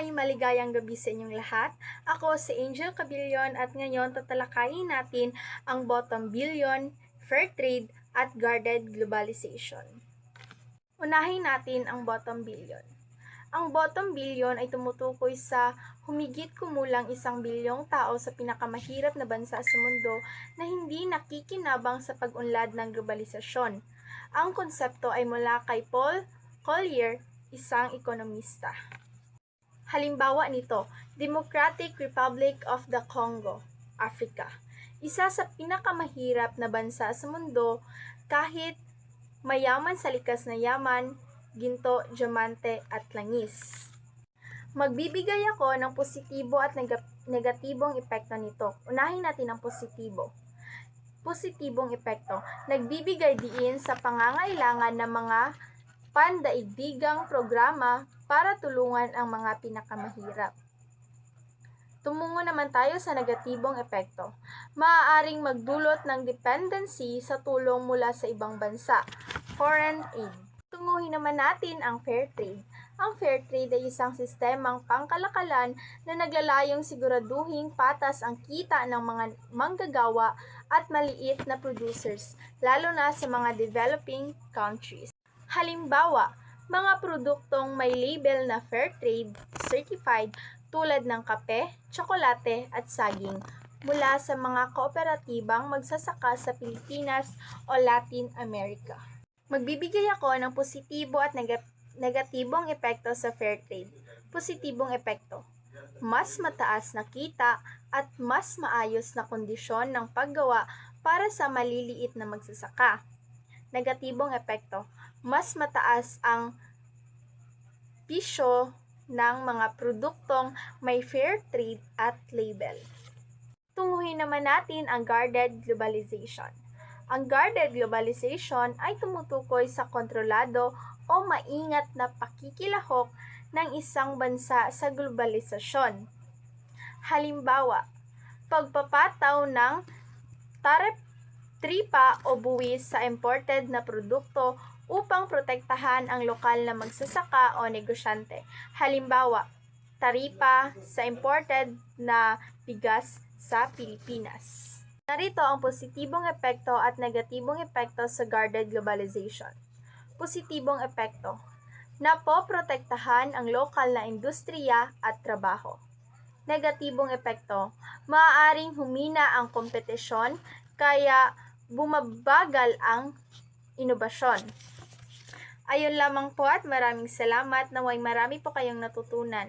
Hi! Maligayang gabi sa inyong lahat. Ako si Angel Cabillon at ngayon tatalakayin natin ang bottom billion, fair trade at guarded globalization. Unahin natin ang bottom billion. Ang bottom billion ay tumutukoy sa humigit kumulang 1 bilyong tao sa pinakamahirap na bansa sa mundo na hindi nakikinabang sa pag-unlad ng globalisasyon. Ang konsepto ay mula kay Paul Collier, isang ekonomista. Halimbawa nito, Democratic Republic of the Congo, Africa. Isa sa pinakamahirap na bansa sa mundo kahit mayaman sa likas na yaman, ginto, diamante at langis. Magbibigay ako ng positibo at negatibong epekto nito. Unahin natin ang positibo. Positibong epekto, nagbibigay diin sa pangangailangan ng mga pandaigdigang programa para tulungan ang mga pinakamahirap. Tumungo naman tayo sa negatibong epekto. Maaaring magdulot ng dependency sa tulong mula sa ibang bansa, foreign aid. Tunguhin naman natin ang fair trade. Ang fair trade ay isang sistemang pangkalakalan na naglalayong siguraduhing patas ang kita ng mga manggagawa at maliit na producers, lalo na sa mga developing countries. Halimbawa, mga produktong may label na fair trade certified tulad ng kape, tsokolate at saging mula sa mga kooperatibang magsasaka sa Pilipinas o Latin America. Magbibigay ako ng positibo at negatibong epekto sa fair trade. Positibong epekto, mas mataas na kita at mas maayos na kondisyon ng paggawa para sa maliliit na magsasaka. Negatibong epekto, mas mataas ang pisyo ng mga produktong may fair trade at label. Tunguhin naman natin ang guarded globalization. Ang guarded globalization ay tumutukoy sa kontrolado o maingat na pakikilahok ng isang bansa sa globalisasyon. Halimbawa, pagpapataw ng taripa o buwis sa imported na produkto upang protektahan ang lokal na magsasaka o negosyante. Halimbawa, taripa sa imported na bigas sa Pilipinas. Narito ang positibong epekto at negatibong epekto sa guarded globalization. Positibong epekto, napoprotektahan ang lokal na industriya at trabaho. Negatibong epekto, maaaring humina ang kompetisyon kaya bumabagal ang inobasyon. Ayun lamang po at maraming salamat, naway marami po kayong natutunan.